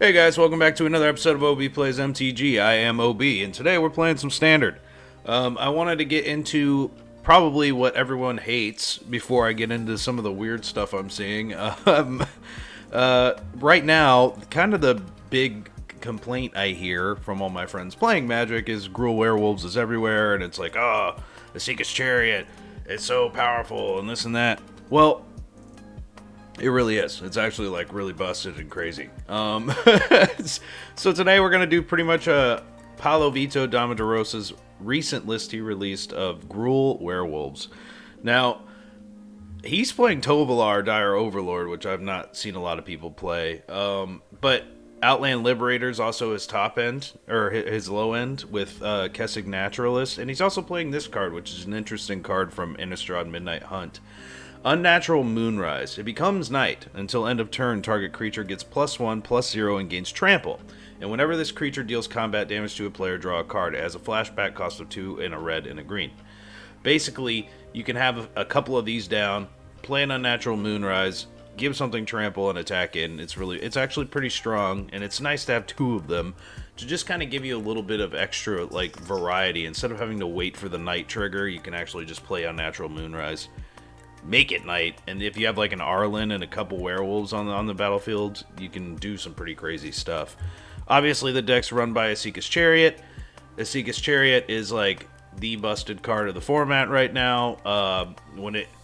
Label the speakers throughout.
Speaker 1: Hey guys, welcome back to another episode of OB Plays MTG. I am OB, and today we're playing some Standard. I wanted to get into probably what everyone hates before I get into some of the weird stuff I'm seeing. Right now, kind of the big complaint I hear from all my friends playing Magic is Gruul Werewolves is everywhere, and it's like, oh, Esika's Chariot, it's so powerful, and this and that. Well, it really is. It's actually like really busted and crazy. So today we're going to do pretty much Paulo Vitor Damadurosa's recent list he released of Gruul Werewolves. Now, he's playing Tovolar, Dire Overlord, which I've not seen a lot of people play. But Outland Liberator is also his top end, or his low end, with Kessig Naturalist. And he's also playing this card, which is an interesting card from Innistrad Midnight Hunt. Unnatural Moonrise. It becomes night. Until end of turn, target creature gets +1/+0 and gains trample. And whenever this creature deals combat damage to a player, draw a card. It has a flashback cost of 2 and a red and a green. Basically, you can have a couple of these down, play an Unnatural Moonrise, give something trample and attack in. It's actually pretty strong, and it's nice to have two of them to just kind of give you a little bit of extra like variety. Instead of having to wait for the night trigger, you can actually just play Unnatural Moonrise. Make it night, and if you have like an Arlinn and a couple werewolves on the battlefield, you can do some pretty crazy stuff. Obviously, the deck's run by Esika's Chariot. Esika's Chariot is like the busted card of the format right now.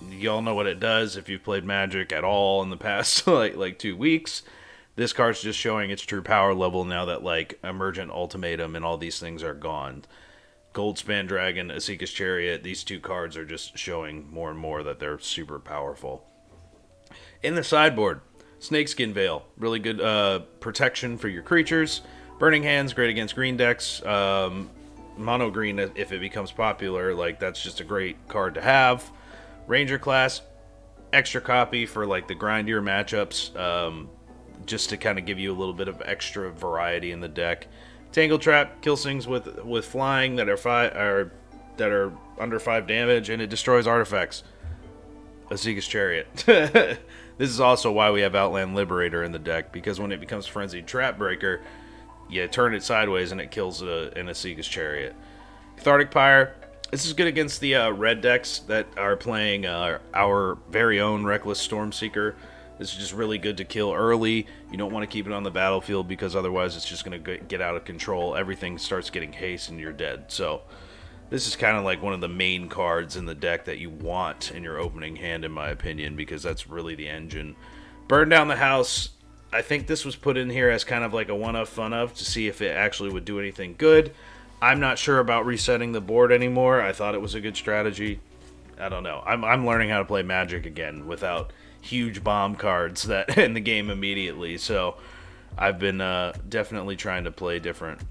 Speaker 1: Y'all know what it does if you've played Magic at all in the past like 2 weeks. This card's just showing its true power level now that like Emergent Ultimatum and all these things are gone. Goldspan Dragon, Esika's Chariot, these two cards are just showing more and more that they're super powerful. In the sideboard, Snakeskin Veil, really good protection for your creatures. Burning Hands, great against green decks. Mono green, if it becomes popular, like that's just a great card to have. Ranger class, extra copy for like the grindier matchups, just to kind of give you a little bit of extra variety in the deck. Tangletrap kills things with flying that are under 5 damage, and it destroys artifacts. Esika's Chariot. This is also why we have Outland Liberator in the deck, because when it becomes Frenzied Trap Breaker, you turn it sideways and it kills an Esika's Chariot. Cathartic Pyre. This is good against the red decks that are playing our very own Reckless Stormseeker. This is just really good to kill early. You don't want to keep it on the battlefield because otherwise it's just going to get out of control. Everything starts getting haste and you're dead. So this is kind of like one of the main cards in the deck that you want in your opening hand, in my opinion, because that's really the engine. Burn Down the House. I think this was put in here as kind of like a one-of, fun-of to see if it actually would do anything good. I'm not sure about resetting the board anymore. I thought it was a good strategy. I don't know. I'm learning how to play Magic again without huge bomb cards that in the game immediately, so I've been definitely trying to play different.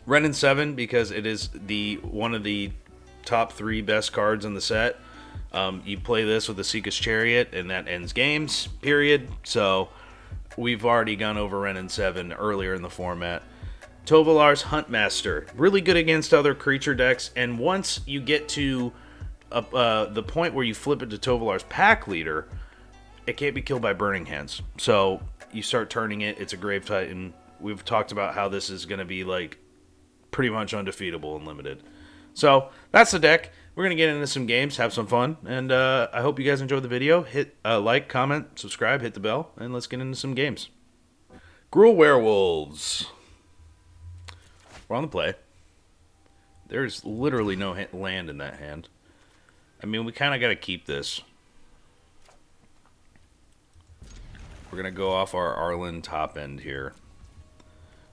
Speaker 1: Wrenn and 7, because it is one of the top 3 best cards in the set. You play this with the Esika's Chariot and that ends games, period. So we've already gone over Wrenn and 7 earlier in the format. Tovolar's Huntmaster, really good against other creature decks, and once you get to the point where you flip it to Tovolar's Pack Leader, it can't be killed by Burning Hands. So you start turning it. It's a Grave Titan. We've talked about how this is going to be like pretty much undefeatable and limited. So that's the deck. We're going to get into some games, have some fun, and I hope you guys enjoyed the video. Hit like, comment, subscribe, hit the bell, and let's get into some games. Gruul Werewolves. We're on the play. There's literally no land in that hand. I mean, we kind of got to keep this. We're going to go off our Arlinn top end here.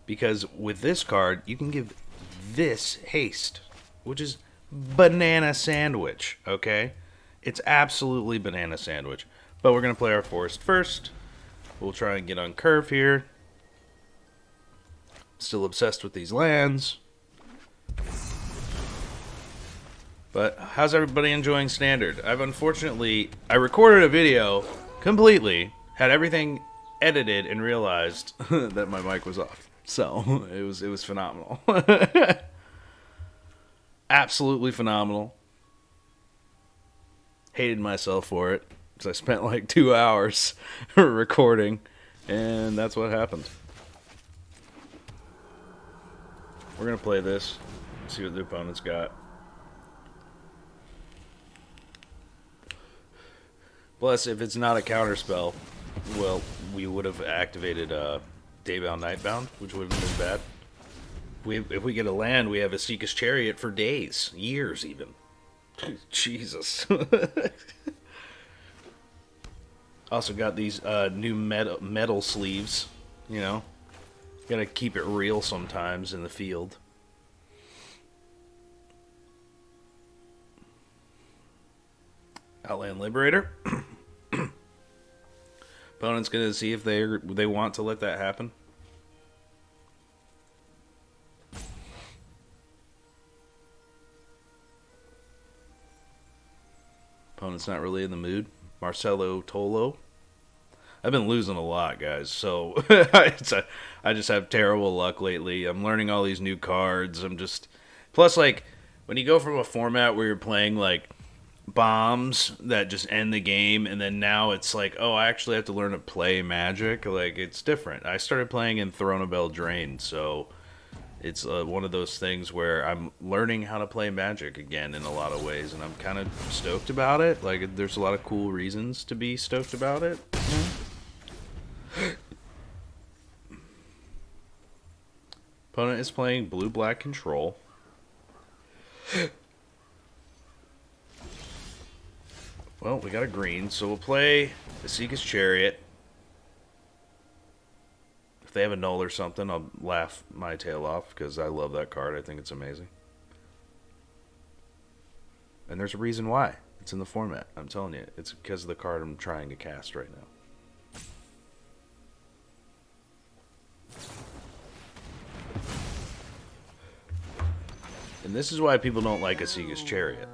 Speaker 1: Because with this card, you can give this haste, which is banana sandwich, okay? It's absolutely banana sandwich. But we're going to play our forest first. We'll try and get on curve here. Still obsessed with these lands. But how's everybody enjoying Standard? I recorded a video completely, had everything edited, and realized that my mic was off. So it was phenomenal. Absolutely phenomenal. Hated myself for it, because I spent like 2 hours recording, and that's what happened. We're gonna play this. See what the opponent's got. Plus, if it's not a counterspell, well, we would have activated Daybound, Nightbound, which wouldn't have been bad. If we get a land, we have Esika's Chariot for days, years even. Jesus. Also got these new metal sleeves, you know. Gotta keep it real sometimes in the field. Outland Liberator. Opponent's gonna see if they want to let that happen. Opponent's not really in the mood. Marcelo Tolo. I've been losing a lot, guys, so I just have terrible luck lately. I'm learning all these new cards. Plus, like, when you go from a format where you're playing, like, bombs that just end the game, and then now it's like, oh, I actually have to learn to play Magic. Like, it's different. I started playing in Throne of Eldraine, so it's one of those things where I'm learning how to play Magic again in a lot of ways, and I'm kind of stoked about it. Like, there's a lot of cool reasons to be stoked about it. Opponent is playing blue-black control. Well, we got a green, so we'll play Esika's Chariot. If they have a null or something, I'll laugh my tail off, because I love that card. I think it's amazing. And there's a reason why. It's in the format. I'm telling you. It's because of the card I'm trying to cast right now. And this is why people don't like Esika's Chariot.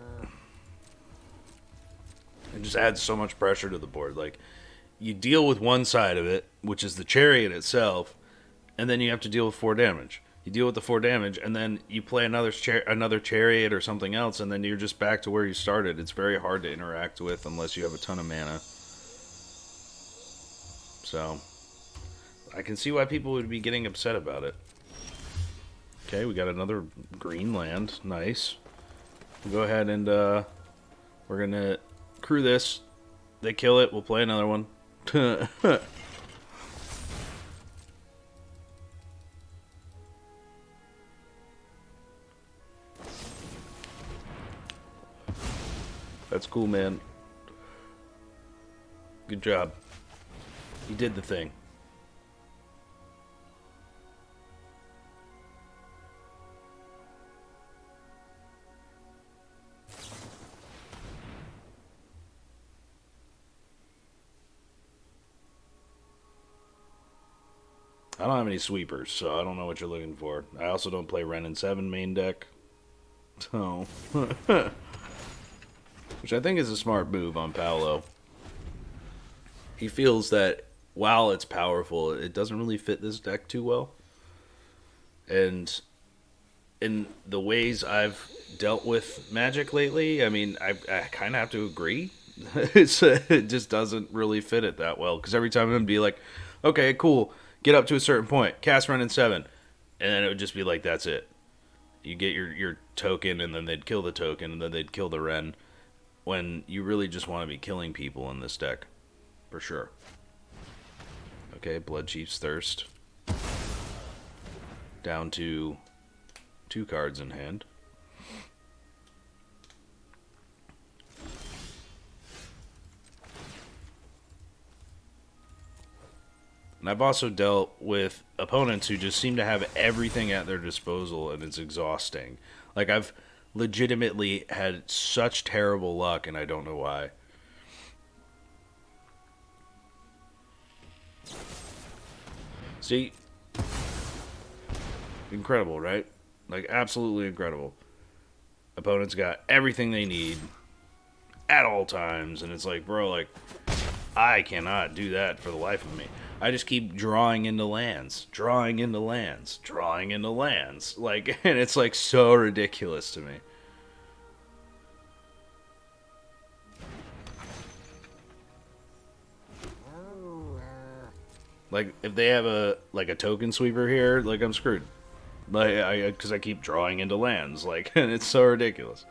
Speaker 1: It just adds so much pressure to the board. Like, you deal with one side of it, which is the Chariot itself, and then you have to deal with 4 damage. You deal with the 4 damage, and then you play another Chariot or something else, and then you're just back to where you started. It's very hard to interact with unless you have a ton of mana. So, I can see why people would be getting upset about it. Okay, we got another green land. Nice. We'll go ahead and we're going to crew this. They kill it. We'll play another one. That's cool, man. Good job. You did the thing. I don't have any sweepers, so I don't know what you're looking for. I also don't play Ren and 7 main deck. So, which I think is a smart move on Paolo. He feels that while it's powerful, it doesn't really fit this deck too well. And in the ways I've dealt with Magic lately, I mean, I kind of have to agree. It just doesn't really fit it that well. Because every time I'm going to be like, okay, cool, get up to a certain point, cast Ren and 7. And then it would just be like, that's it. You get your token, and then they'd kill the token, and then they'd kill the Ren. When you really just want to be killing people in this deck. For sure. Okay, Bloodchief's Thirst. Down to 2 cards in hand. And I've also dealt with opponents who just seem to have everything at their disposal, and it's exhausting. Like, I've legitimately had such terrible luck, and I don't know why. See? Incredible, right? Like, absolutely incredible. Opponents got everything they need at all times, and it's like, bro, like, I cannot do that for the life of me. I just keep drawing into lands, drawing into lands, drawing into lands. Like, and it's like so ridiculous to me. Like, if they have a token sweeper here, like, I'm screwed. Like, because I keep drawing into lands, like, and it's so ridiculous.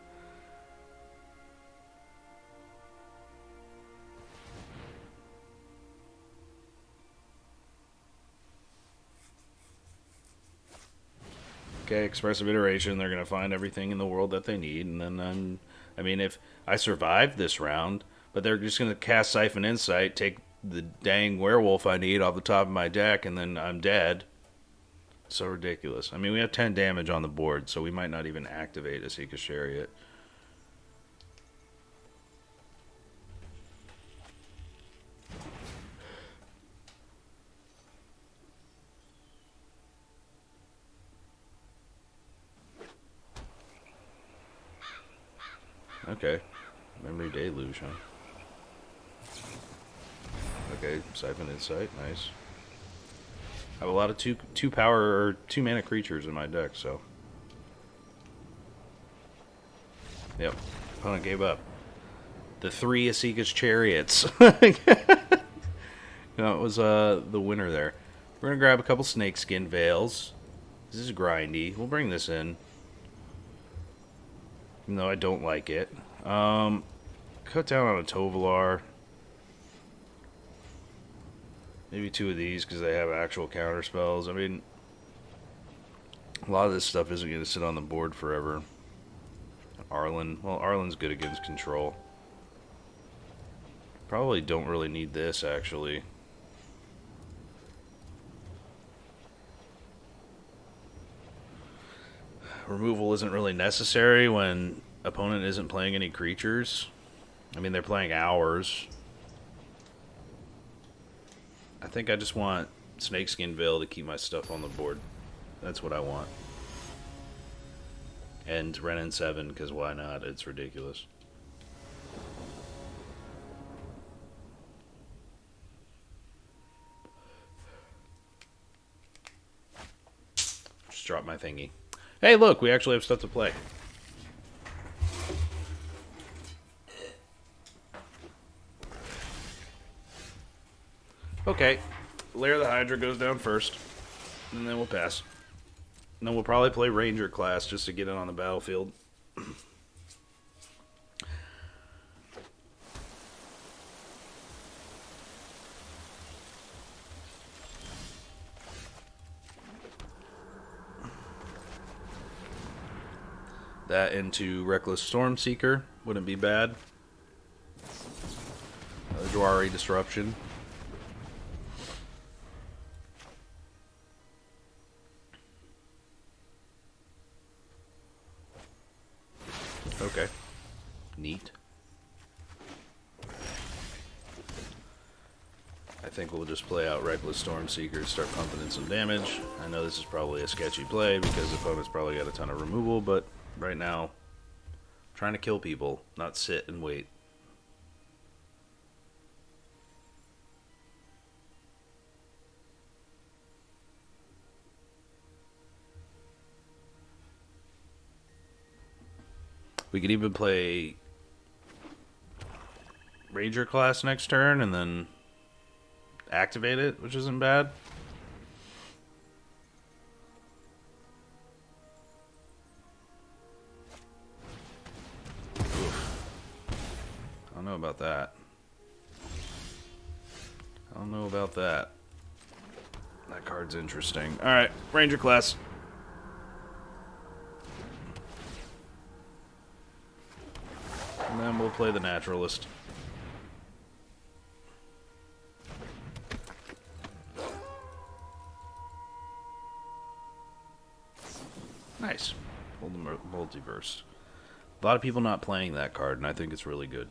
Speaker 1: Okay, expressive iteration. They're gonna find everything in the world that they need, and then I mean, if I survive this round, but they're just gonna cast Siphon Insight, take the dang werewolf I need off the top of my deck, and then I'm dead. So ridiculous. I mean, we have 10 damage on the board, so we might not even activate Esika's Chariot. Okay. Memory Deluge, huh? Okay, Siphon Insight, nice. I have a lot of two power or 2 mana creatures in my deck, so. Yep. Opponent gave up. The 3 Esika's Chariots. You know, it was the winner there. We're gonna grab a couple Snakeskin Veils. This is grindy. We'll bring this in. Even though I don't like it. Cut down on a Tovolar. Maybe 2 of these because they have actual counter spells. I mean, a lot of this stuff isn't going to sit on the board forever. Arlinn. Well, Arlinn's good against control. Probably don't really need this, actually. Removal isn't really necessary when opponent isn't playing any creatures. I mean, they're playing ours. I think I just want Snakeskin Veil to keep my stuff on the board. That's what I want. And Renin 7, because why not? It's ridiculous. Just drop my thingy. Hey, look, we actually have stuff to play. Okay, Lair the Hydra goes down first, and then we'll pass. And then we'll probably play Ranger class just to get it on the battlefield. That into Reckless Stormseeker wouldn't be bad. Dwari Disruption. Okay. Neat. I think we'll just play out Reckless Stormseeker, start pumping in some damage. I know this is probably a sketchy play because the opponent's probably got a ton of removal, but right now, I'm trying to kill people, not sit and wait. We could even play Ranger class next turn and then activate it, which isn't bad. Oof. I don't know about that. I don't know about that. That card's interesting. Alright, Ranger class. And then we'll play the Naturalist. Nice. Hold the Multiverse. A lot of people not playing that card, and I think it's really good.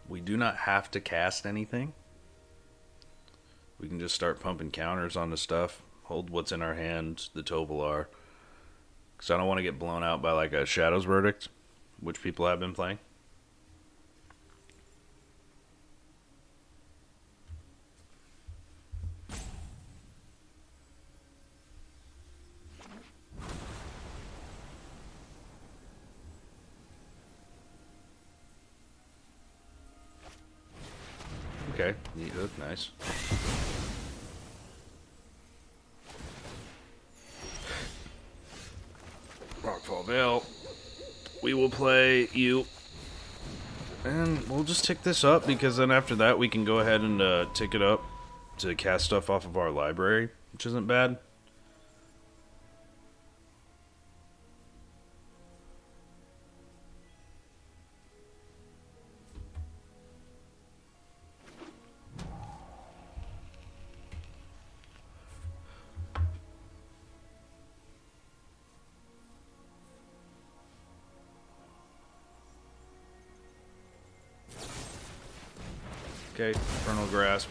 Speaker 1: We do not have to cast anything. We can just start pumping counters on the stuff. Hold what's in our hand, the Tovolar. Because I don't want to get blown out by like a Shadow's Verdict, which people have been playing. Okay. You look nice. Rockfall Vale. We will play you. And we'll just tick this up, because then after that we can go ahead and tick it up to cast stuff off of our library, which isn't bad. Okay, Infernal Grasp.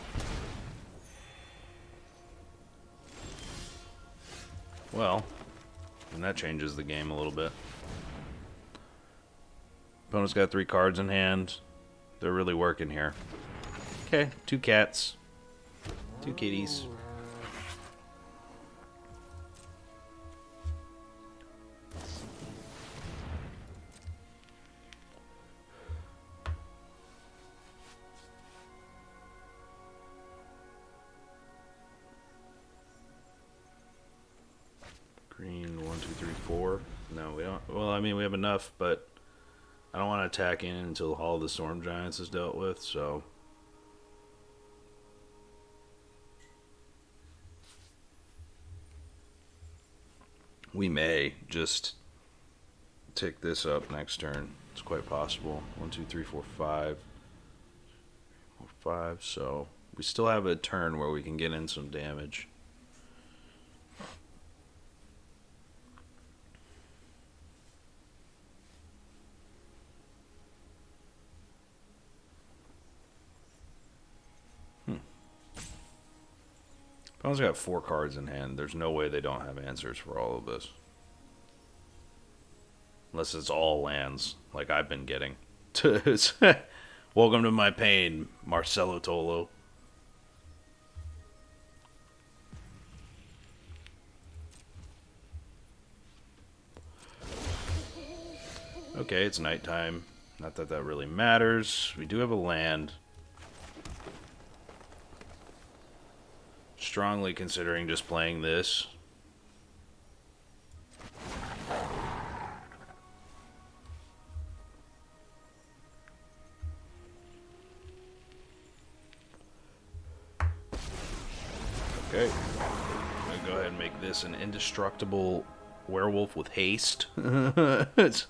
Speaker 1: Well, and that changes the game a little bit. Opponent's got 3 cards in hand. They're really working here. Okay, 2 cats. 2 kitties. Green, 1, 2, 3, 4. No, we don't. Well, I mean, we have enough, but I don't want to attack in until all of the Storm Giants is dealt with, so. We may just tick this up next turn. It's quite possible. 1, 2, 3, 4, 5. 4, 5, so we still have a turn where we can get in some damage. Opponent's got 4 cards in hand. There's no way they don't have answers for all of this. Unless it's all lands, like I've been getting. Welcome to my pain, Marcelo Tolo. Okay, it's nighttime. Not that that really matters. We do have a land. Strongly considering just playing this. Okay. I'm gonna go ahead and make this an indestructible werewolf with haste. It's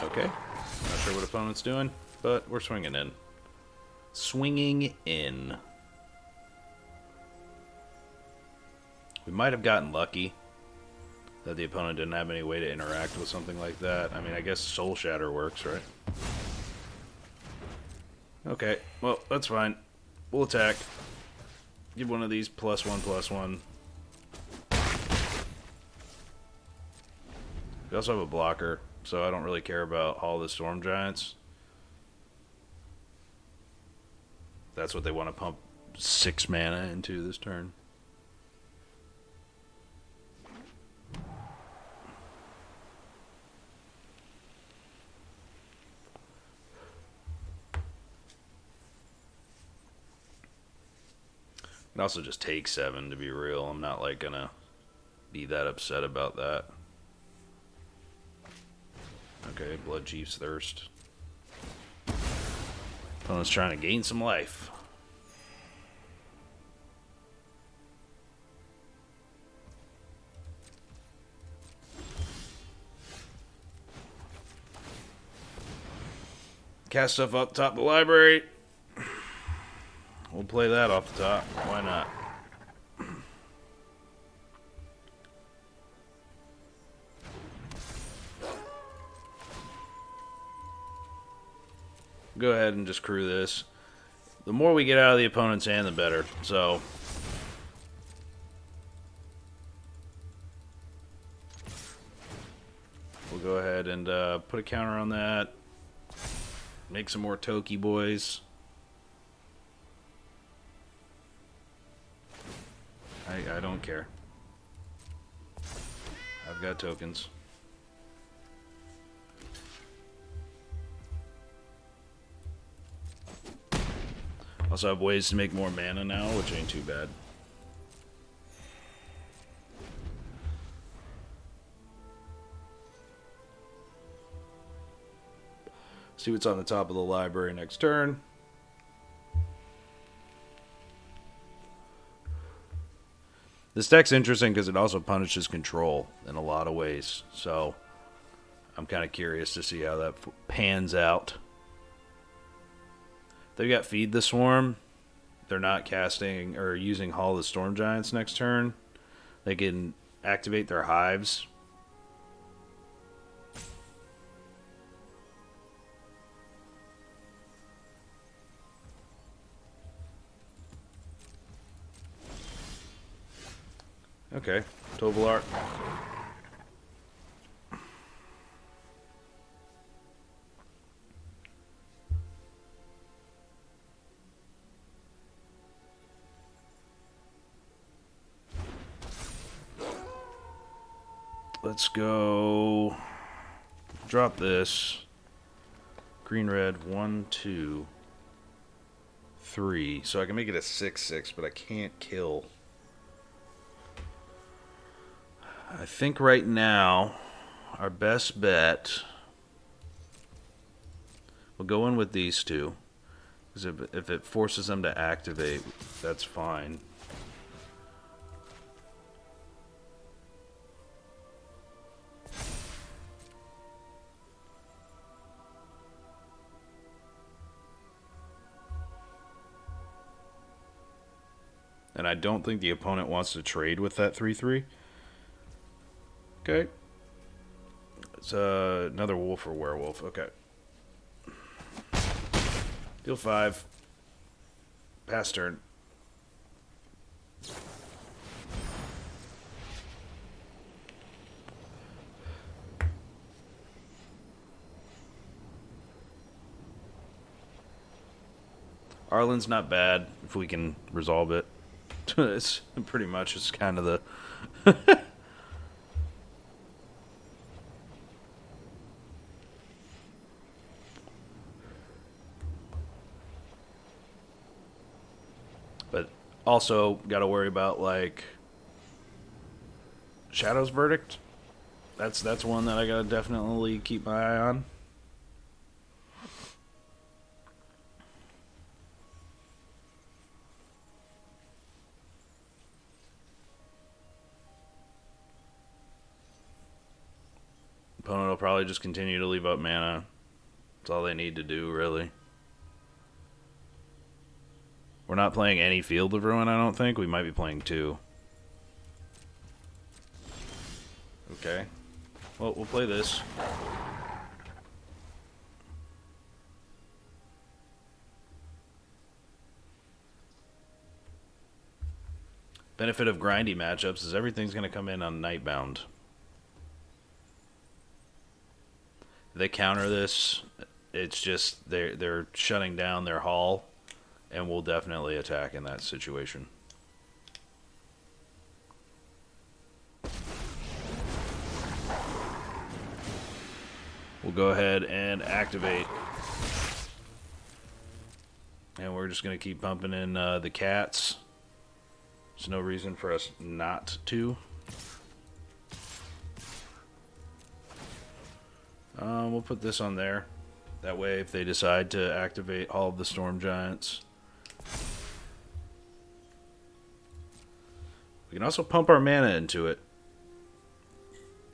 Speaker 1: okay. Not sure what opponent's doing, but we're swinging in. Swinging in. We might have gotten lucky that the opponent didn't have any way to interact with something like that. I mean, I guess Soul Shatter works, right? Okay, well, that's fine. We'll attack. Give one of these +1/+1. We also have a blocker, so I don't really care about all the Storm Giants. That's what they want to pump 6 mana into this turn. It also just takes 7, to be real. I'm not like gonna be that upset about that. Okay, Blood Chief's Thirst. Opponent's trying to gain some life. Cast stuff up top of the library. We'll play that off the top. Why not? Go ahead and just crew this. The more we get out of the opponent's hand, the better. So we'll go ahead and put a counter on that. Make some more Toki boys. I don't care. I've got tokens. Also have ways to make more mana now, which ain't too bad. See what's on the top of the library next turn. This deck's interesting because it also punishes control in a lot of ways. So I'm kind of curious to see how that pans out. They've got Feed the Swarm. They're not casting or using Hall of the Storm Giants next turn. They can activate their hives. Okay, Tovolar. Let's go drop this. Green, red, 1, 2, 3. So I can make it a 6/6, but I can't kill. I think right now our best bet, we'll go in with these two. Because if it forces them to activate, that's fine. And I don't think the opponent wants to trade with that 3/3. Okay. It's another wolf or werewolf. Okay. Deal 5. Pass turn. Arlinn's not bad if we can resolve it. It's pretty much it's kind of the but also got to worry about like Shadow's Verdict. That's one that I got to definitely keep my eye on. Opponent will probably just continue to leave up mana. That's all they need to do, really. We're not playing any Field of Ruin, I don't think. We might be playing 2. Okay. Well, we'll play this. Benefit of grindy matchups is everything's going to come in on Nightbound. They counter this, it's just they're shutting down their hall, and we'll definitely attack in that situation. We'll go ahead and activate. And we're just going to keep pumping in the cats. There's no reason for us not to. We'll put this on there. That way, if they decide to activate all of the Storm Giants. We can also pump our mana into it.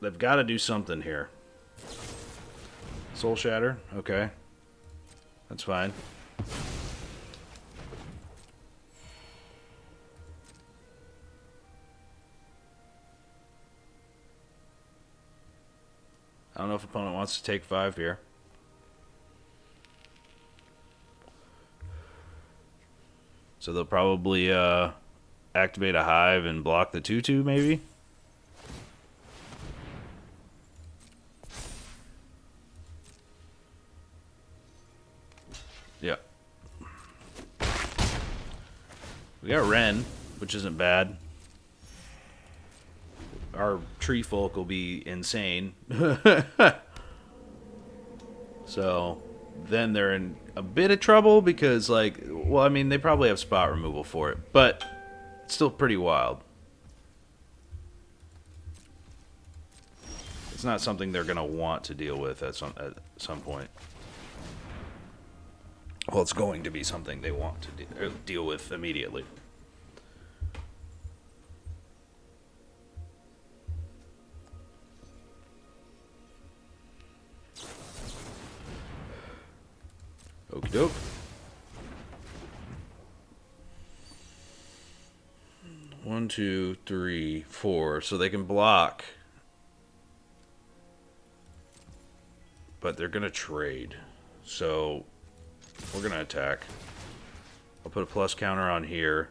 Speaker 1: They've got to do something here. Soul Shatter? Okay. That's fine. I don't know if opponent wants to take 5 here. So they'll probably activate a hive and block the 2/2 maybe? Yeah. We got Ren, which isn't bad. our tree folk will be insane. So then they're in a bit of trouble because, like, well, I mean, they probably have spot removal for it, but it's still pretty wild. It's not something they're going to want to deal with at some point. Well, it's going to be something they want to deal with immediately. Okie doke. One, two, three, four. So they can block. But they're going to trade. So we're going to attack. I'll put a plus counter on here.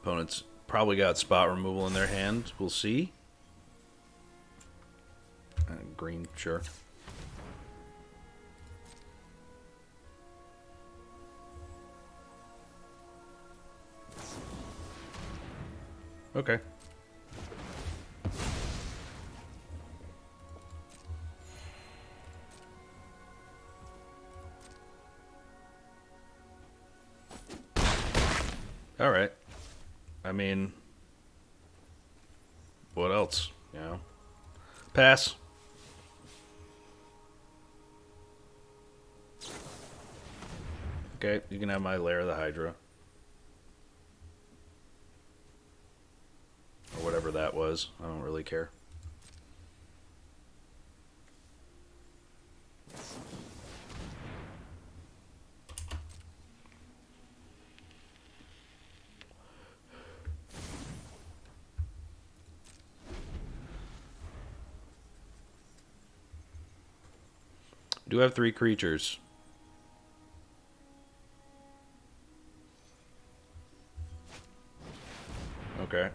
Speaker 1: Opponents probably got spot removal in their hand. We'll see. Green, sure. Okay. All right. I mean, what else? You know, pass. Okay, you can have my Lair of the Hydra. Or whatever that was. I don't really care. I do have 3 creatures. Okay.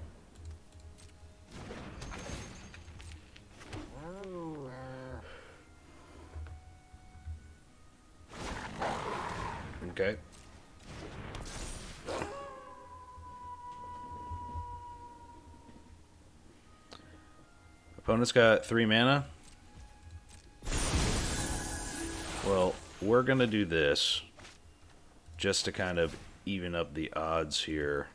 Speaker 1: Okay. Opponent's got 3 mana. Well, we're gonna do this just to kind of even up the odds here.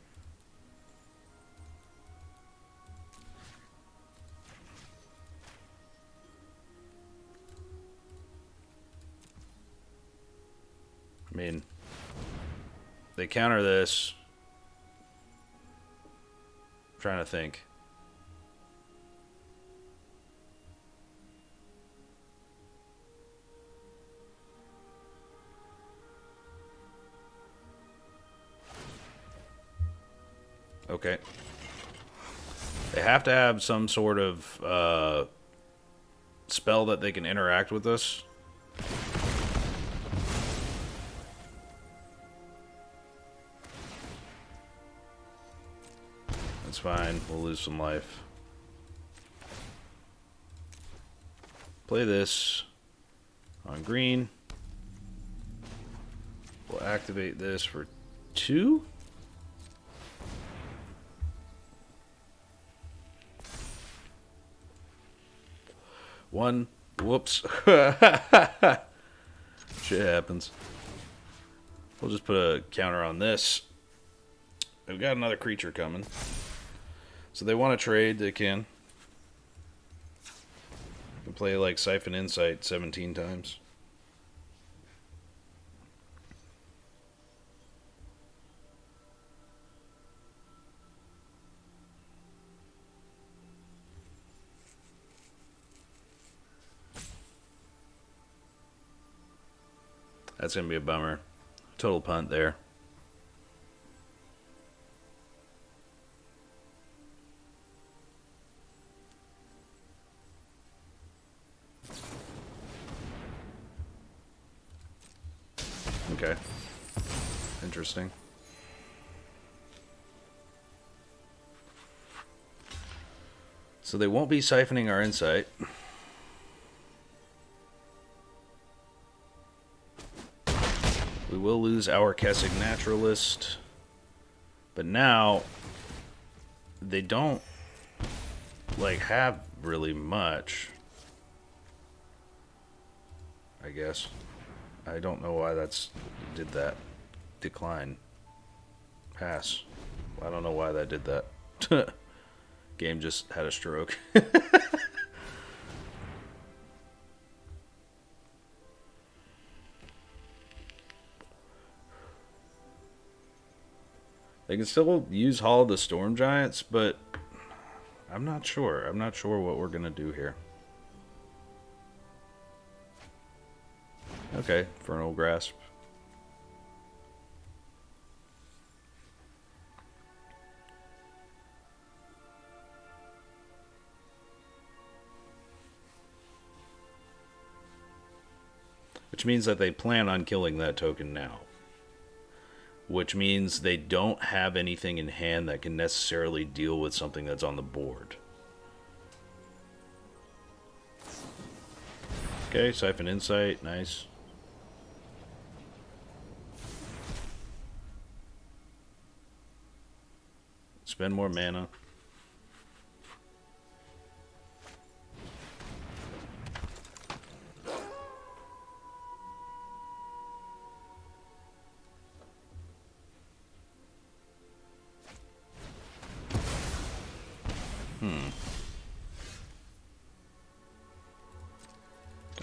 Speaker 1: I mean, they counter this. I'm trying to think. Okay. They have to have some sort of spell that they can interact with us. That's fine. We'll lose some life. Play this on green. We'll activate this for 2. One. Whoops. Shit happens. We'll just put a counter on this. We've got another creature coming. So they want to trade, they can. You can play like Siphon Insight 17 times. That's going to be a bummer. Total punt there. Okay. Interesting. So they won't be siphoning our insight. We will lose our Kessig Naturalist. But now, they don't, like, have really much. I guess. I don't know why did that. Decline. Pass. I don't know why that did that. Game just had a stroke. They can still use Hall of the Storm Giants, but I'm not sure. I'm not sure what we're going to do here. Okay, Infernal Grasp. Which means that they plan on killing that token now. Which means they don't have anything in hand that can necessarily deal with something that's on the board. Okay, Siphon Insight, nice. Spend more mana.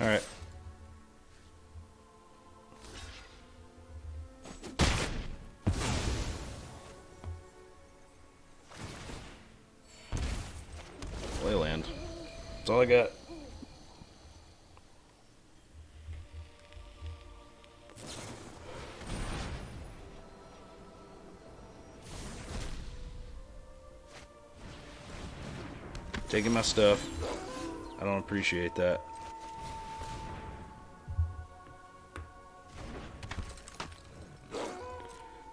Speaker 1: Alright. Playland. That's all I got. Taking my stuff. I don't appreciate that.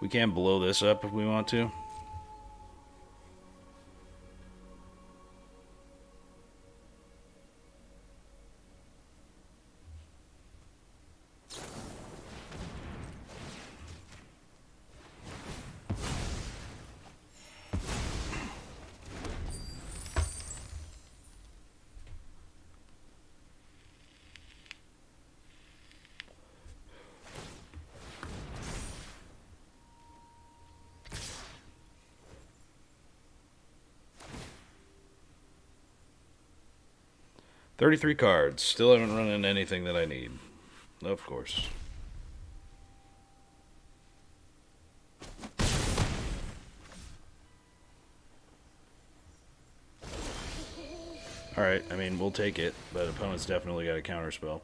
Speaker 1: We can blow this up if we want to. $33 cards. Still haven't run into anything that I need. Of course. Alright, I mean, we'll take it, but opponent's definitely got a counterspell.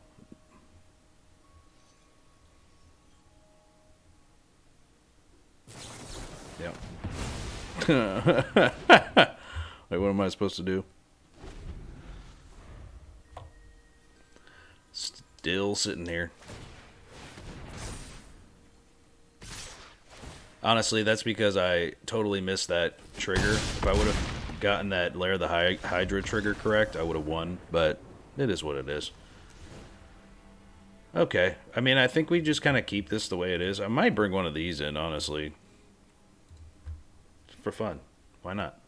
Speaker 1: Yep. Wait, what am I supposed to do? Still sitting here. Honestly, that's because I totally missed that trigger. If I would have gotten that Lair of the Hydra trigger correct, I would have won, but it is what it is. Okay, I mean, I think we just kind of keep this the way it is. I might bring one of these in, honestly. For fun. Why not?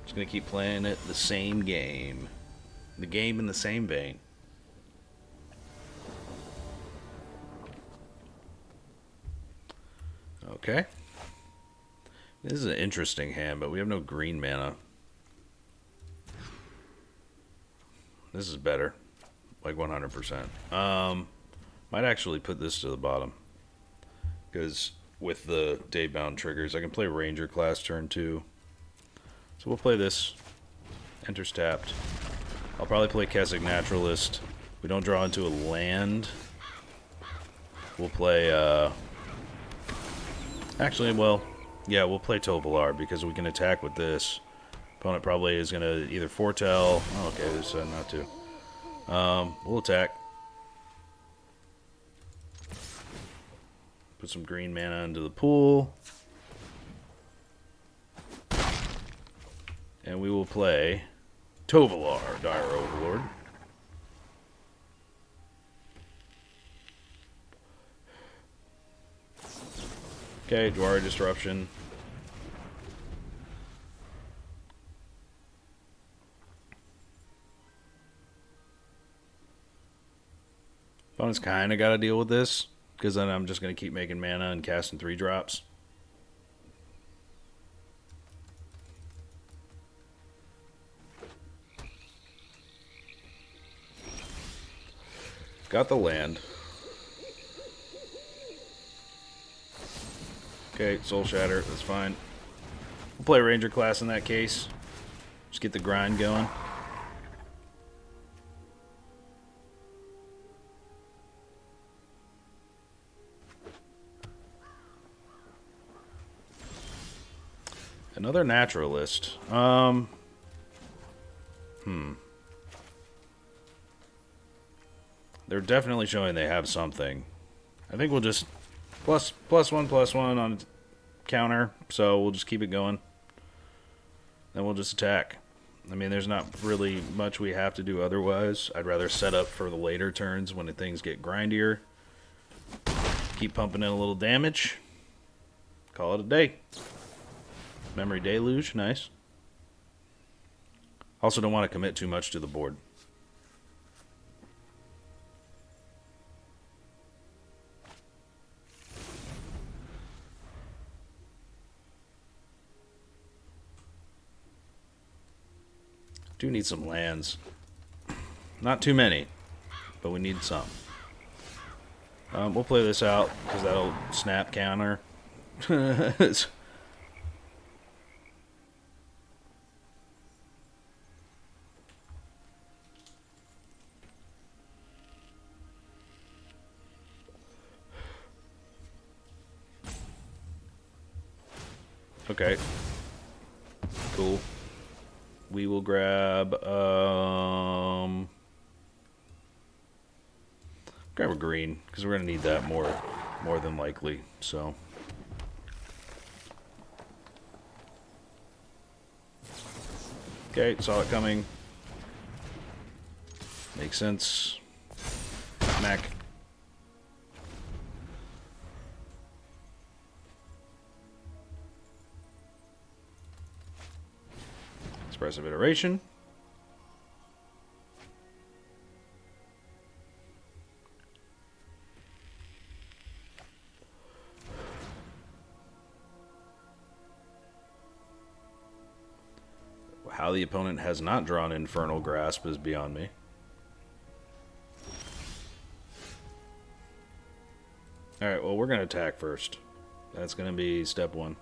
Speaker 1: Just gonna keep playing it the same game. The game in the same vein. Okay. This is an interesting hand, but we have no green mana. This is better. Like 100%. Might actually put this to the bottom. Because with the Daybound triggers, I can play Ranger class turn 2. So we'll play this. Enters tapped. I'll probably play Kessig Naturalist. If we don't draw into a land, we'll play, actually, well, yeah, we'll play Tovolar because we can attack with this. Opponent probably is going to either foretell. Oh, okay, they decided not to. We'll attack. Put some green mana into the pool. And we will play Tovolar, Dire Overlord. Okay, Dwari Disruption. Opponent's kind of got to deal with this, because then I'm just going to keep making mana and casting 3-drops. Got the land. Okay, Soul Shatter, that's fine. We'll play Ranger class in that case. Just get the grind going. Another Naturalist. They're definitely showing they have something. I think we'll just +1/+1 on counter, so we'll just keep it going. Then we'll just attack. I mean, there's not really much we have to do otherwise. I'd rather set up for the later turns when things get grindier. Keep pumping in a little damage. Call it a day. Memory Deluge, nice. Also don't want to commit too much to the board. Do need some lands. Not too many, but we need some. We'll play this out, because that'll snap counter. Okay. Cool. We will grab grab a green, because we're gonna need that more than likely. So okay, saw it coming. Makes sense. Mac. Expressive Iteration. How the opponent has not drawn Infernal Grasp is beyond me. Alright, well, we're going to attack first. That's going to be step 1.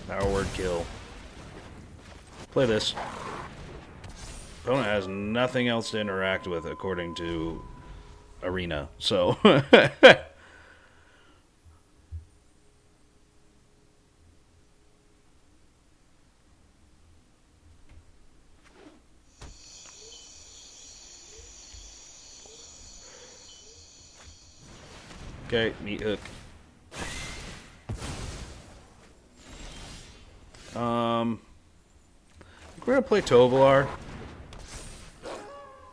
Speaker 1: Power word kill. Play this. Opponent has nothing else to interact with according to Arena, so okay, meat hook. We're gonna play Tovolar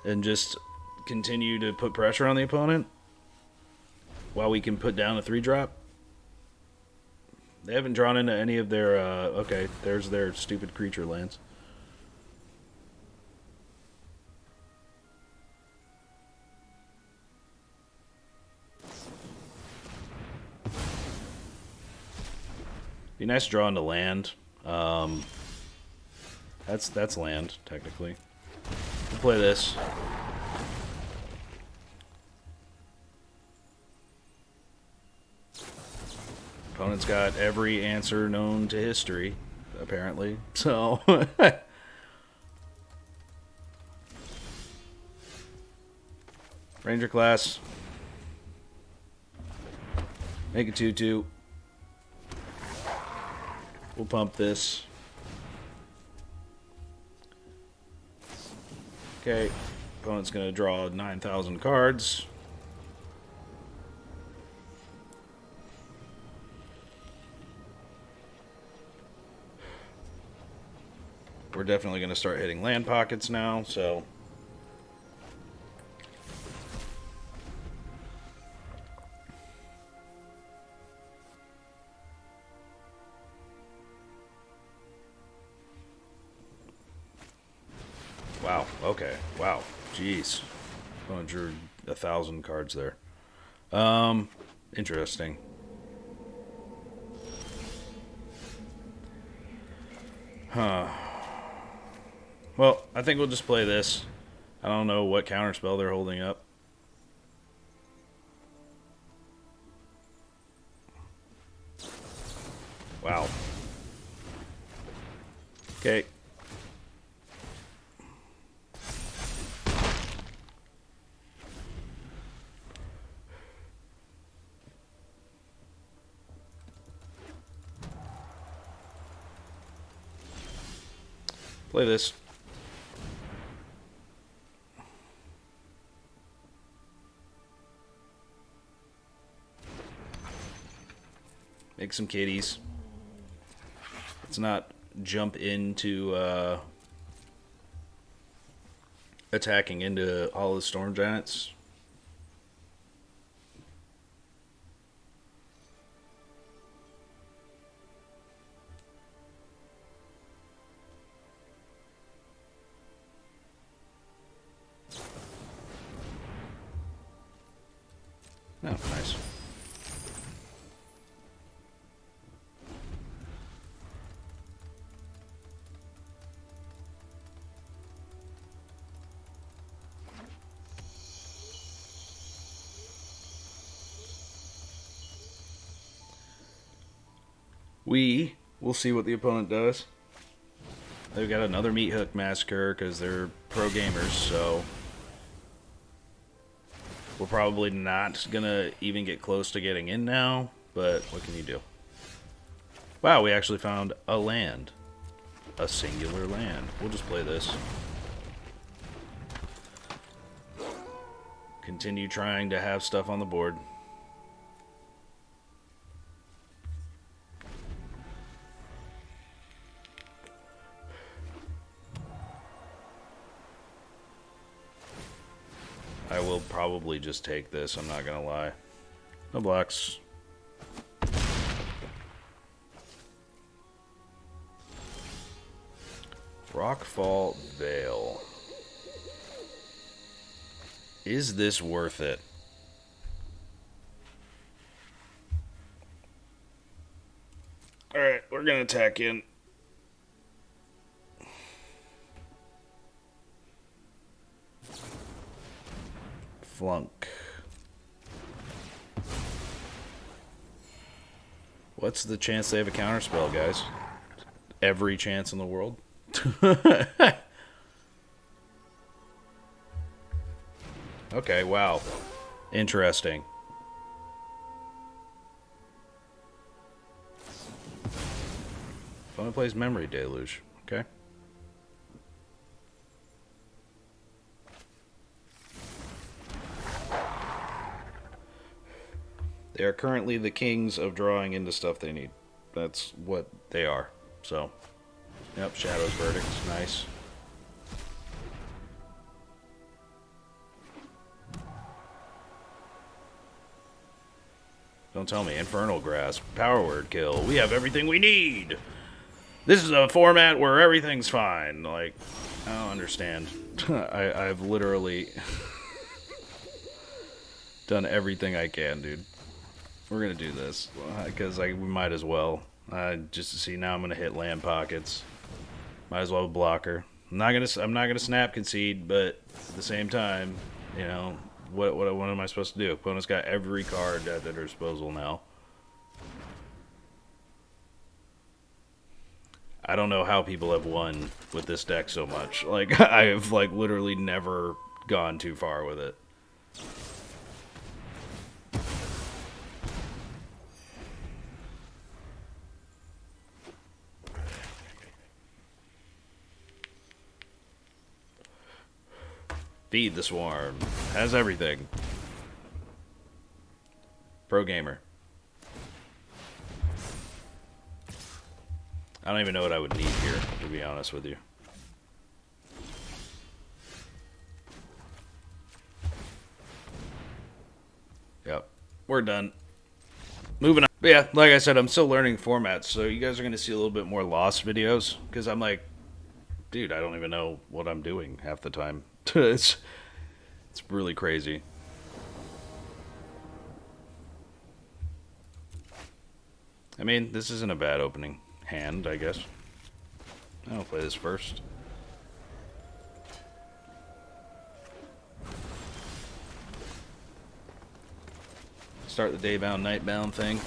Speaker 1: and just continue to put pressure on the opponent while we can put down a 3-drop. They haven't drawn into any of their okay, there's their stupid creature lands. Be nice to draw into land. That's land, technically. We'll play this. Opponent's got every answer known to history, apparently. So Ranger class. Make it 2/2. We'll pump this. Okay. Opponent's going to draw 9,000 cards. We're definitely going to start hitting land pockets now, so... Wow, okay, wow, jeez. Opponent drew 1,000 cards there. Interesting. Huh. Well, I think we'll just play this. I don't know what counterspell they're holding up. Wow. Okay. Play this. Make some kitties. Let's not jump into attacking into all the storm giants. Oh, nice. We will see what the opponent does. They've got another Meat Hook Massacre because they're pro gamers, so we're probably not going to even get close to getting in now, but what can you do? Wow, we actually found a land. A singular land. We'll just play this. Continue trying to have stuff on the board. I will probably just take this, I'm not gonna lie. No blocks. Rockfall Vale. Is this worth it? Alright, we're gonna attack in. Flunk. What's the chance they have a counterspell, guys? Every chance in the world. Okay, wow. Interesting. Opponent plays Memory Deluge. Okay. They are currently the kings of drawing into stuff they need. That's what they are. So, yep, Shadow's Verdict. Nice. Don't tell me. Infernal Grasp. Power Word Kill. We have everything we need. This is a format where everything's fine. Like, I don't understand. I've literally done everything I can, dude. We're gonna do this because we might as well. Just to see, now I'm gonna hit land pockets. Might as well have a blocker. I'm not gonna snap concede, but at the same time, you know, what am I supposed to do? Opponent's got every card at their disposal now. I don't know how people have won with this deck so much. Like, I've like literally never gone too far with it. Feed the swarm. Has everything. Pro gamer. I don't even know what I would need here, to be honest with you. Yep. We're done. Moving on. But yeah, like I said, I'm still learning formats, so you guys are going to see a little bit more Lost videos, because I'm like, dude, I don't even know what I'm doing half the time. It's really crazy. I mean, this isn't a bad opening hand, I guess. I'll play this first. Start the Daybound, Nightbound thing.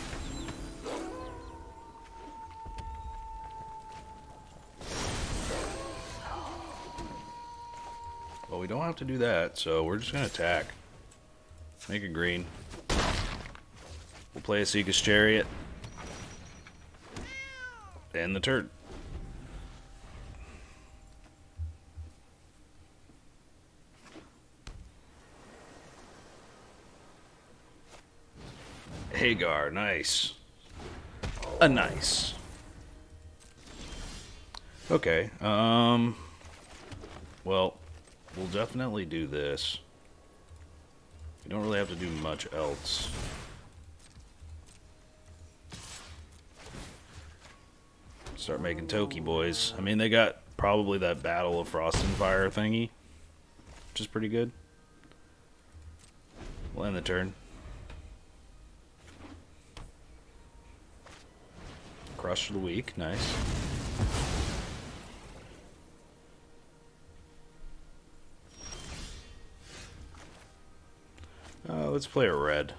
Speaker 1: Well, we don't have to do that, so we're just going to attack. Make it green. We'll play Esika's Chariot. And the turn. Hagar, nice. A nice. Okay, well, we'll definitely do this. We don't really have to do much else. Start making Toki boys. I mean, they got probably that Battle of Frost and Fire thingy, which is pretty good. We'll end the turn. Crush of the week, nice. Let's play a red.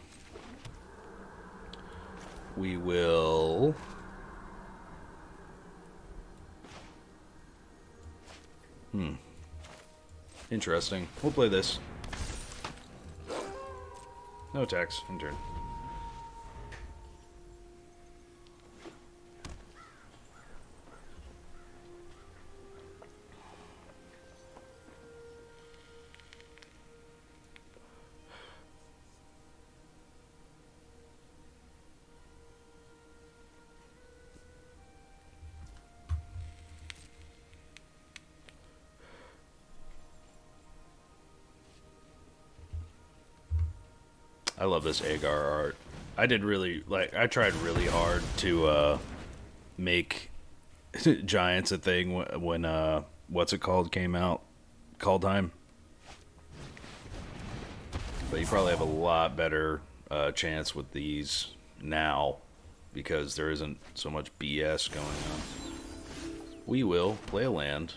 Speaker 1: We will... Interesting. We'll play this. No attacks. In turn. I love this Agar art. I tried really hard to make Giants a thing when what's it called came out, Call Time. But you probably have a lot better chance with these now because there isn't so much BS going on. We will play a land.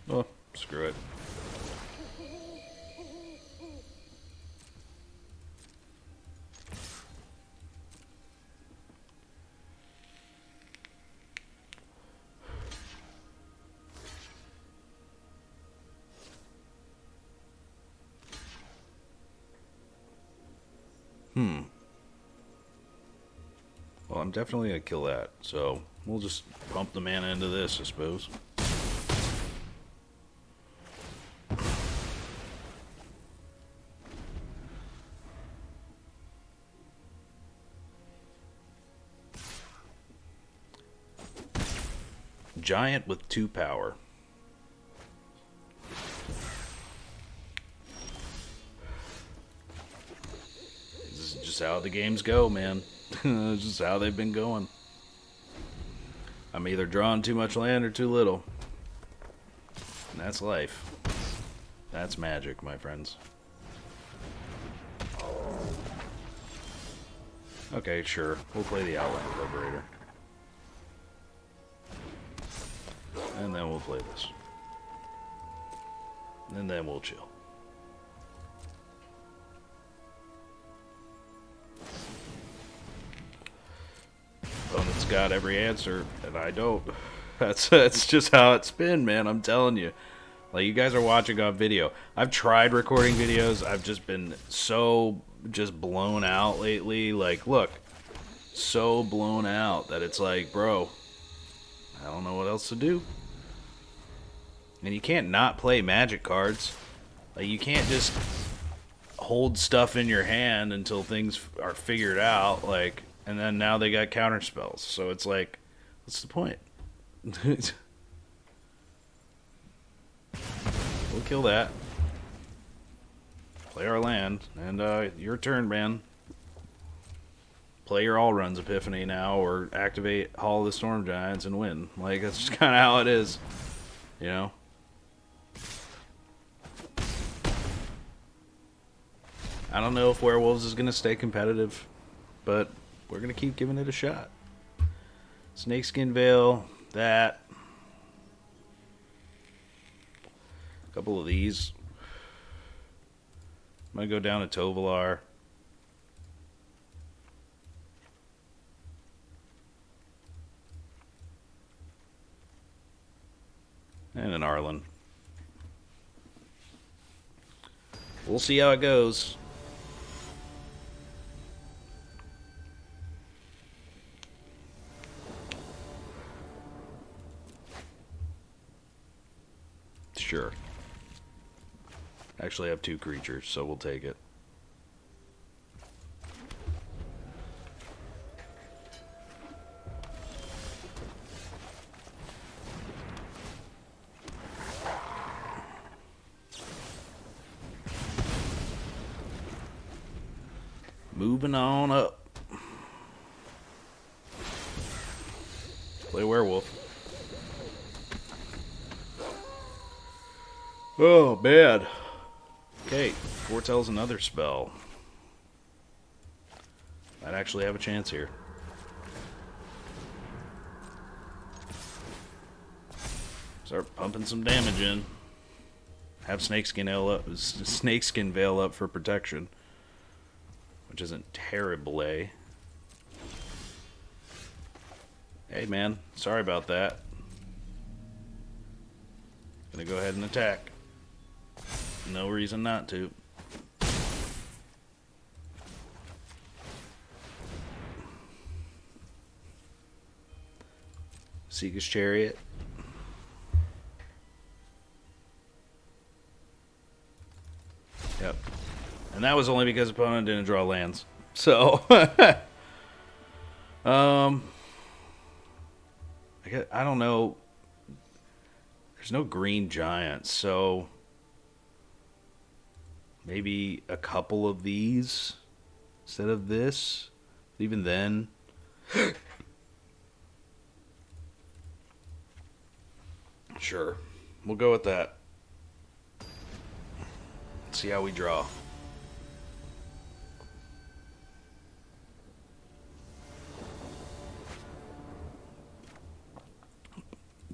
Speaker 1: Oh, screw it. Well, I'm definitely going to kill that, so we'll just pump the mana into this, I suppose. Giant with 2 power. This is just how the games go, man. This is how they've been going. I'm either drawing too much land or too little. And that's life. That's magic, my friends. Okay, sure. We'll play the Outland Liberator. And then we'll play this. And then we'll chill. Opponent's got every answer, and I don't. That's just how it's been, man. I'm telling you. Like, you guys are watching on video. I've tried recording videos. I've just been so just blown out lately. Like, look. so blown out that it's like, bro, I don't know what else to do. And you can't not play magic cards. Like, you can't just hold stuff in your hand until things are figured out, like, and then now they got counter spells. So it's like, what's the point? We'll kill that. Play our land, and your turn, man. Play your all runs Epiphany now, or activate Hall of the Storm Giants and win. Like, that's just kind of how it is, you know? I don't know if Werewolves is going to stay competitive, but we're going to keep giving it a shot. Snakeskin Veil, that. A couple of these. I'm going to go down to Tovolar. And an Arlinn. We'll see how it goes. Sure. Actually, I have 2 creatures, so we'll take it. Moving on up. Play Werewolf. Oh, bad. Okay, foretells another spell. Might actually have a chance here. Start pumping some damage in. Have Snakeskin Veil up for protection, which isn't terrible, eh? Hey, man, sorry about that. Gonna go ahead and attack. No reason not to. Esika's Chariot. Yep. And that was only because opponent didn't draw lands. So, I don't know. There's no green giants, so maybe a couple of these instead of this. Even then, sure, we'll go with that. Let's see how we draw.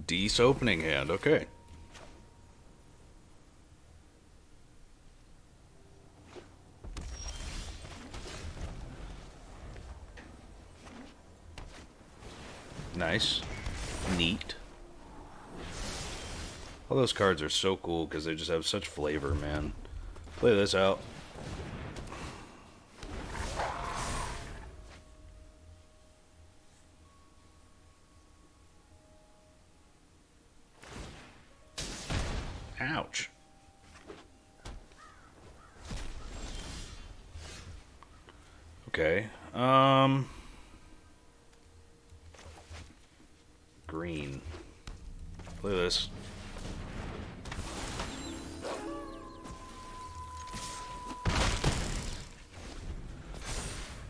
Speaker 1: Deece opening hand, okay. Nice. Neat. All those cards are so cool because they just have such flavor, man. Play this out. Ouch. Okay. Green. Play this.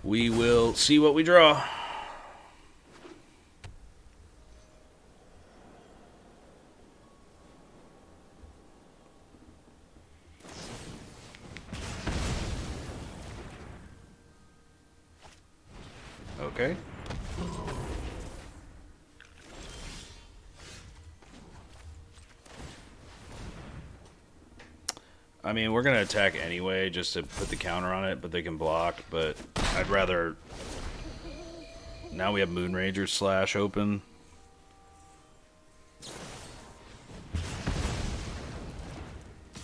Speaker 1: We will see what we draw. Okay. I mean, we're going to attack anyway, just to put the counter on it, but they can block, but I'd rather... Now we have Moonrager Slash open.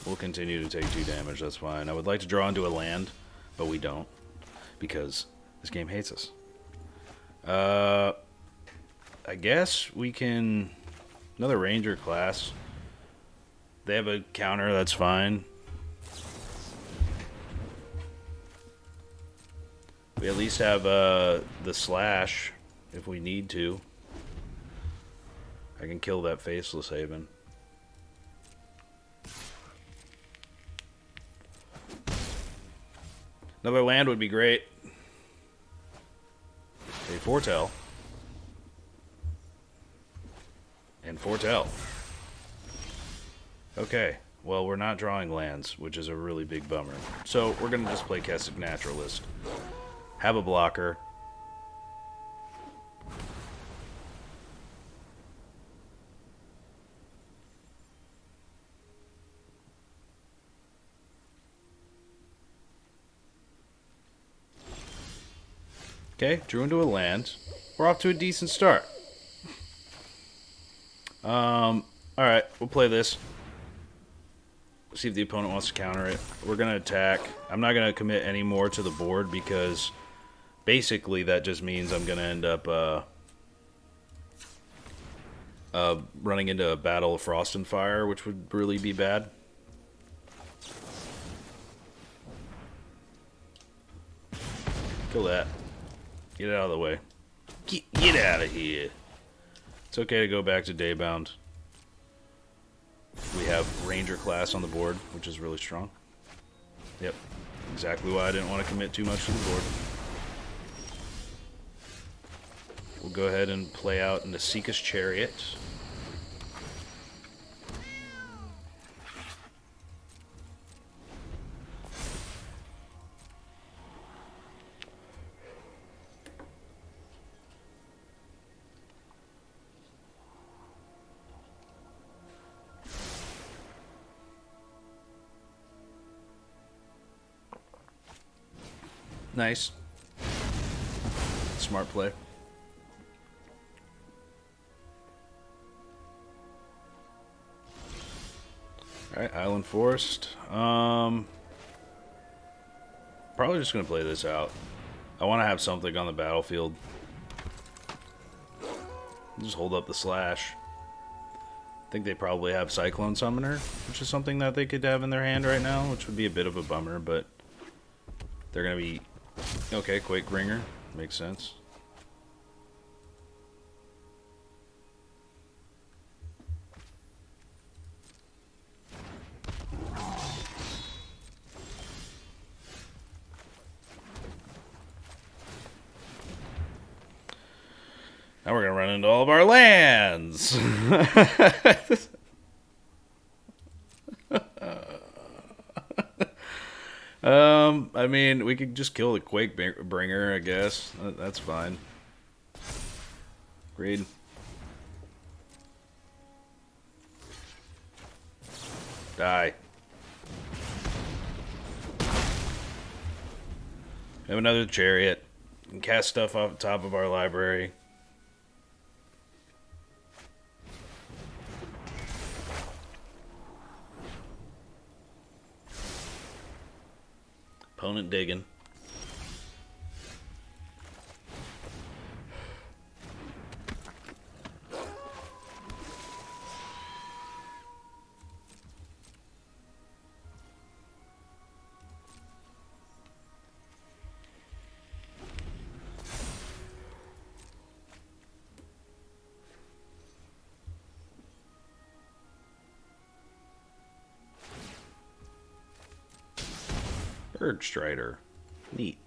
Speaker 1: We'll continue to take 2 damage, that's fine. I would like to draw into a land, but we don't, because this game hates us. I guess we can... Another ranger class. They have a counter, that's fine. We at least have the slash if we need to. I can kill that Faceless Haven. Another land would be great. A Foretell. And Foretell. Okay, well, we're not drawing lands, which is a really big bummer. So we're going to just play Kessig Naturalist. Have a blocker. Okay, drew into a land. We're off to a decent start. Alright, we'll play this. See if the opponent wants to counter it. We're going to attack. I'm not going to commit any more to the board because basically that just means I'm going to end up running into a Battle of Frost and Fire, which would really be bad. Kill that. Get it out of the way. Get out of here. It's okay to go back to Daybound. We have Ranger class on the board, which is really strong. Yep. Exactly why I didn't want to commit too much to the board. We'll go ahead and play out into Esika's Chariot. Nice. Smart play. Alright, Highland Forest. Probably just going to play this out. I want to have something on the battlefield. Just hold up the slash. I think they probably have Cyclone Summoner, which is something that they could have in their hand right now, which would be a bit of a bummer, but they're going to be... Okay, Quakebringer. Makes sense. Now we're going to run into all of our lands! I mean, we could just kill the Quakebringer, I guess. That's fine. Agreed. Die. We have another Chariot. We can cast stuff off the top of our library. Opponent digging. Urge Strider. Neat.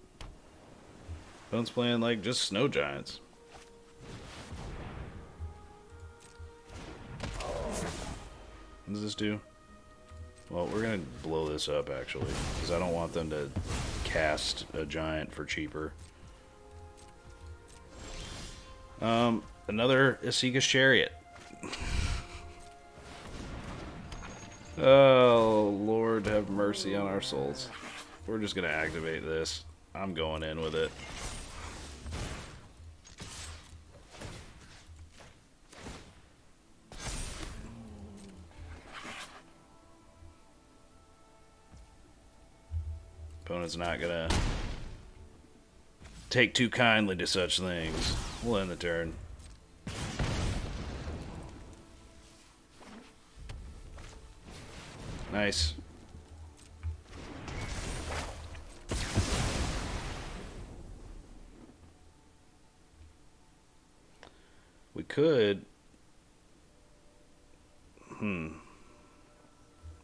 Speaker 1: Opponent's playing like just snow giants. What does this do? Well, we're going to blow this up actually, because I don't want them to cast a giant for cheaper. Another Esika's Chariot. Oh, Lord have mercy on our souls. We're just going to activate this. I'm going in with it. Opponent's not going to take too kindly to such things. We'll end the turn. Nice. We could...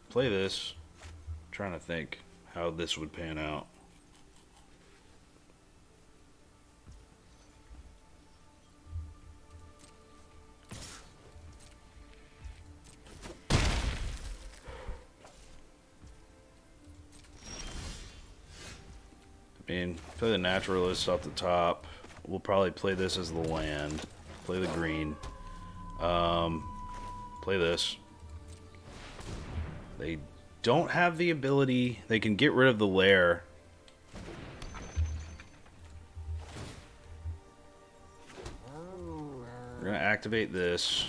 Speaker 1: play this. I'm trying to think how this would pan out. I mean, play the Naturalist off the top. We'll probably play this as the land. Play the green. Play this. They don't have the ability. They can get rid of the Lair. We're going to activate this.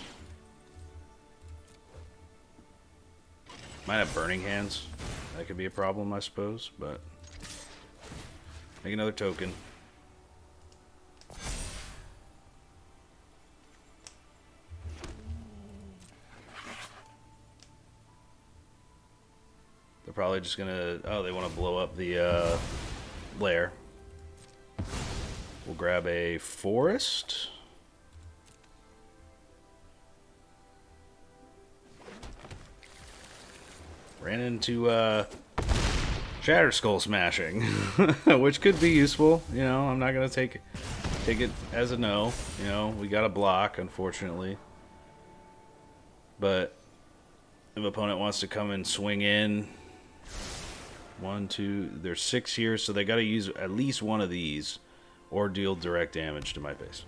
Speaker 1: Might have Burning Hands. That could be a problem, I suppose, but... Make another token. They're probably just gonna... Oh, they want to blow up the Lair. We'll grab a Forest. Ran into Shatterskull Smashing, which could be useful. You know, I'm not gonna take it as a no. You know, we got a block, unfortunately. But if opponent wants to come and swing in, 1, 2, there's 6 here, so they got to use at least one of these, or deal direct damage to my face.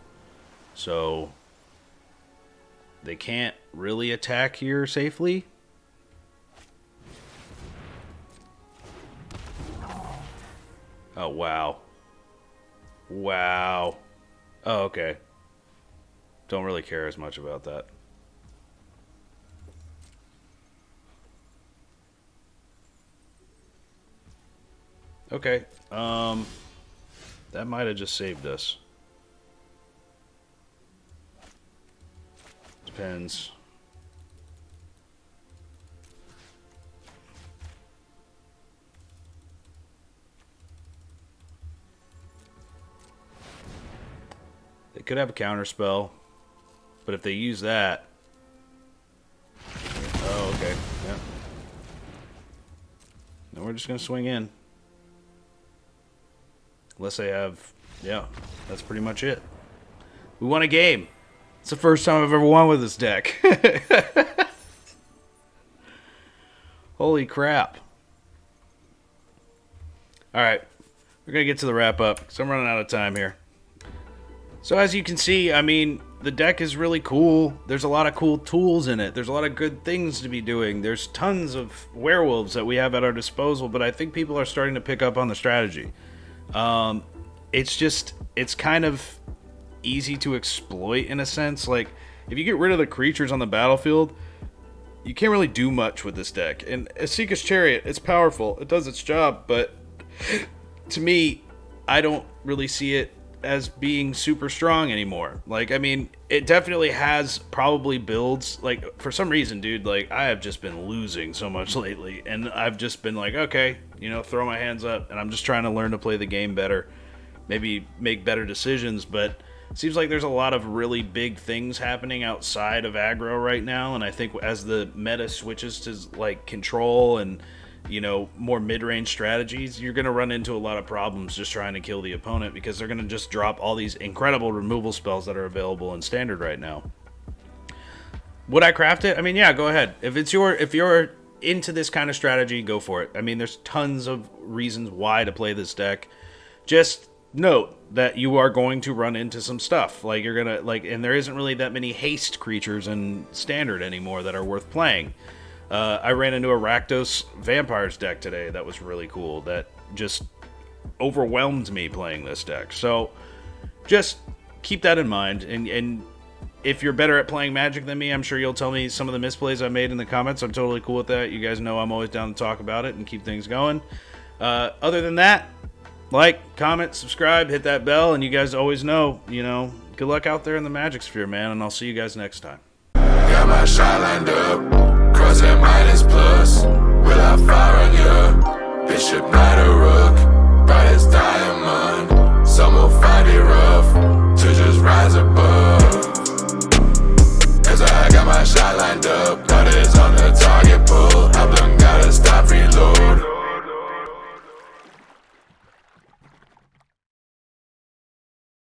Speaker 1: So they can't really attack here safely. Oh, wow. Wow. Oh, okay. Don't really care as much about that. Okay. That might have just saved us. Depends. They could have a counter spell, but if they use that... Oh, okay. Yeah. Then we're just going to swing in. Unless they have... Yeah, that's pretty much it. We won a game. It's the first time I've ever won with this deck. Holy crap. Alright, we're going to get to the wrap-up, because I'm running out of time here. So as you can see, I mean, the deck is really cool. There's a lot of cool tools in it. There's a lot of good things to be doing. There's tons of werewolves that we have at our disposal, but I think people are starting to pick up on the strategy. It's kind of easy to exploit in a sense. Like, if you get rid of the creatures on the battlefield, you can't really do much with this deck. And Esika's Chariot, it's powerful. It does its job, but to me, I don't really see it as being super strong anymore. Like, I mean, it definitely has probably builds. Like, for some reason, dude, like, I have just been losing so much lately, and I've just been like, okay, you know, throw my hands up, and I'm just trying to learn to play the game better, maybe make better decisions. But it seems like there's a lot of really big things happening outside of aggro right now, and I think as the meta switches to, like, control and, you know, more mid-range strategies, you're going to run into a lot of problems just trying to kill the opponent, because they're going to just drop all these incredible removal spells that are available in Standard right now. Would I craft it? I mean, yeah, go ahead. If you're into this kind of strategy, go for it. I mean, there's tons of reasons why to play this deck. Just note that you are going to run into some stuff. Like, you're going to, like, and there isn't really that many haste creatures in Standard anymore that are worth playing. I ran into a Rakdos Vampires deck today that was really cool, that just overwhelmed me playing this deck. So just keep that in mind, and if you're better at playing Magic than me, I'm sure you'll tell me some of the misplays I made in the comments. I'm totally cool with that. You guys know I'm always down to talk about it and keep things going. Other than that, like, comment, subscribe, hit that bell, and you guys always know, good luck out there in the Magic Sphere, man, and I'll see you guys next time.
Speaker 2: Got my shot lined up, cross that minus plus. Will I fire on ya? Bishop, knight, or rook?